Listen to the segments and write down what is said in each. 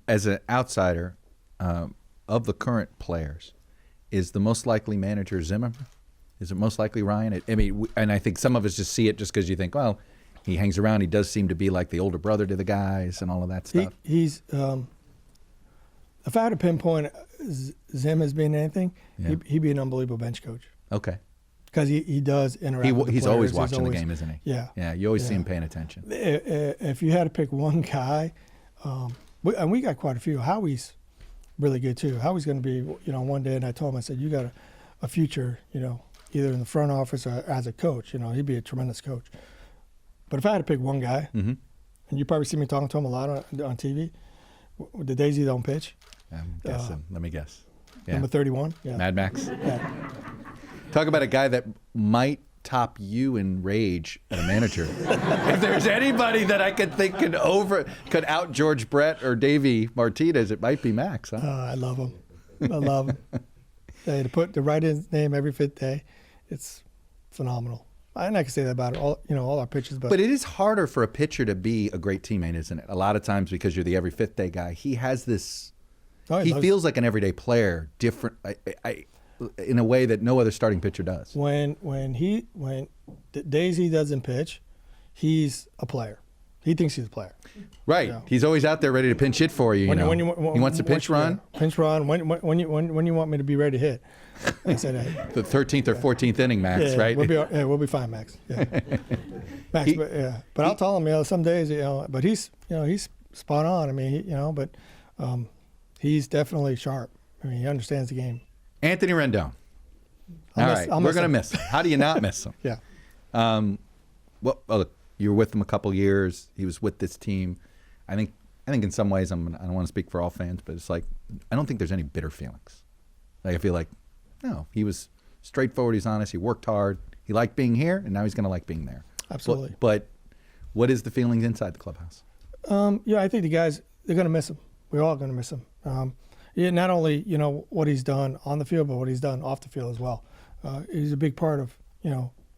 as an outsider, of the current players, is the most likely manager Zimmerman? Is it most likely Ryan? And I think some of us just see it just because you think, well, he hangs around. He does seem to be like the older brother to the guys and all of that stuff. He's if I had to pinpoint Zim as being anything, he'd be an unbelievable bench coach. Okay. Because he does interact with the He's players. always watching the game, isn't he? Yeah. Yeah, you always see him paying attention. If you had to pick one guy, and we got quite a few. Howie's really good too. Howie's going to be, one day, and I told him, I said, you got a future, either in the front office or as a coach. He'd be a tremendous coach. But if I had to pick one guy, and you probably see me talking to him a lot on TV, the days he don't pitch. I'm guessing. Let me guess. Yeah. Number 31. Yeah. Mad Max. Yeah. Talk about a guy that might top you in rage at a manager. If there's anybody that I could think could out George Brett or Davey Martinez, it might be Max. Huh? I love him. I love him. To write his name every fifth day, it's phenomenal. And I can say that about all our pitchers. But it is harder for a pitcher to be a great teammate, isn't it? A lot of times because you're the every fifth day guy. He has this. He feels like an everyday player, different in a way that no other starting pitcher does. When the days he doesn't pitch, he's a player. He thinks he's a player. Right. He's always out there ready to pinch hit for you. He wants to pinch run. Pinch run. When you want me to be ready to hit? I said, hey. The 13th or 14th inning, Max. Right. We'll be fine, Max. Yeah. Max, but I'll tell him, some days, but he's spot on. I mean, but he's definitely sharp. I mean, he understands the game. Anthony Rendon. All right, we're going to miss him. How do you not miss him? Yeah. Look, you were with him a couple years. He was with this team. I think in some ways, I don't want to speak for all fans, but it's like I don't think there's any bitter feelings. Like I feel like, no, he was straightforward. He's honest. He worked hard. He liked being here, and now he's going to like being there. Absolutely. But what is the feelings inside the clubhouse? I think the guys, they're going to miss him. We're all going to miss him. Not only what he's done on the field, but what he's done off the field as well. He's a big part of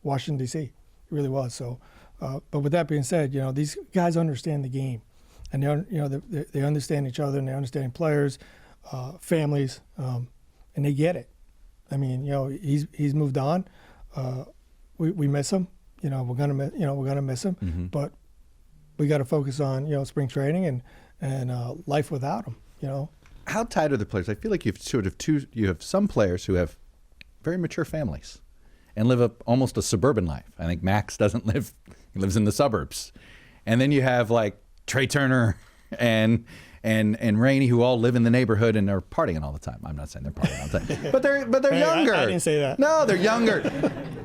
Washington D.C. He really was. So, but with that being said, these guys understand the game, and they understand each other, and they understand players, families, and they get it. I mean, he's moved on. We miss him. We're gonna miss him. Mm-hmm. But we got to focus on spring training and life without him. How tight are the players? I feel like you have some players who have very mature families and live almost a suburban life. I think Max doesn't live; he lives in the suburbs. And then you have like Trey Turner and Rainey, who all live in the neighborhood and are partying all the time. I'm not saying they're partying all the time, but they're younger. I didn't say that. No, they're younger.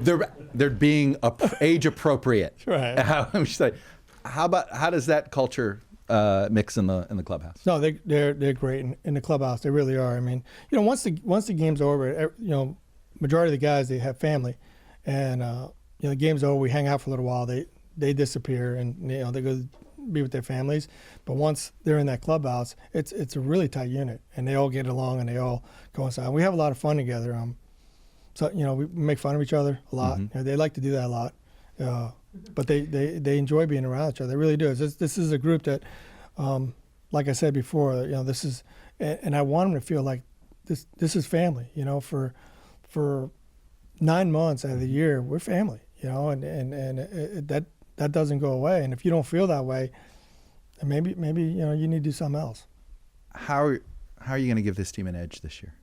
they're being age appropriate. Right. How does that culture mix in the clubhouse? No, they're great in the clubhouse. They really are. I mean, once the game's over, majority of the guys, they have family, and the game's over. We hang out for a little while. They disappear, and they go be with their families. But once they're in that clubhouse, it's a really tight unit, and they all get along and they all go inside. We have a lot of fun together. So we make fun of each other a lot. Mm-hmm. They like to do that a lot. But they enjoy being around each other. They really do. This is a group that, like I said before, this is, and I want them to feel like this is family. For 9 months out of the year, we're family. And that doesn't go away. And if you don't feel that way, then maybe you need to do something else. How are you going to give this team an edge this year?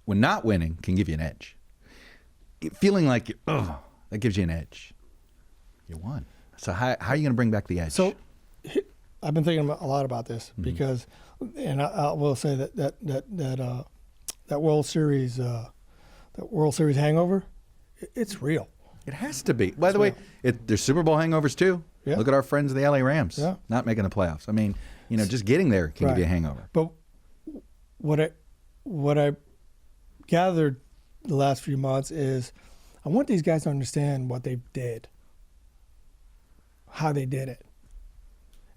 When not winning can give you an edge. Feeling like that gives you an edge. You won. So how are you going to bring back the edge? So I've been thinking a lot about this because, and I will say that World Series hangover, it's real. It has to be. By the way, there's Super Bowl hangovers too. Yeah. Look at our friends the LA Rams, yeah, not making the playoffs. I mean, just getting there can give you a hangover. But what I gathered the last few months is I want these guys to understand what they did, how they did it,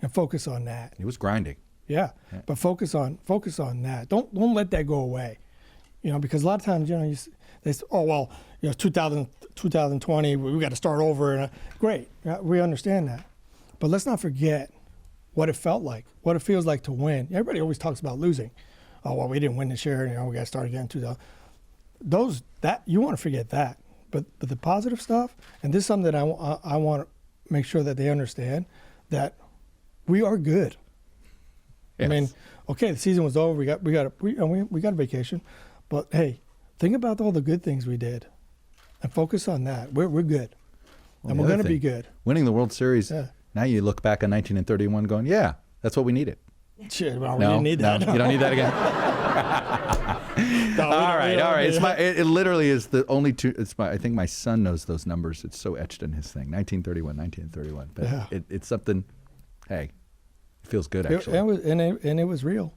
and focus on that. It was grinding. Yeah. But focus on that. Don't let that go away. Because a lot of times, they say, 2020, we got to start over. And great, we understand that. But let's not forget what it felt like, what it feels like to win. Everybody always talks about losing. Oh, well, we didn't win this year. We got to start again. That you want to forget that. But the positive stuff, and this is something that I want to make sure that they understand, that we are good. Yes. I mean, okay, the season was over. We got a vacation, but hey, think about all the good things we did, and focus on that. We're good, and we're going to be good. Winning the World Series. Yeah. Now you look back on 19 and 31, going, yeah, that's what we needed. Shit, well, we didn't need that. No, you don't need that again. All right. It literally is the only two. I think my son knows those numbers. It's so etched in his thing. 1931. But it's something. Hey, it feels good actually. And it was real.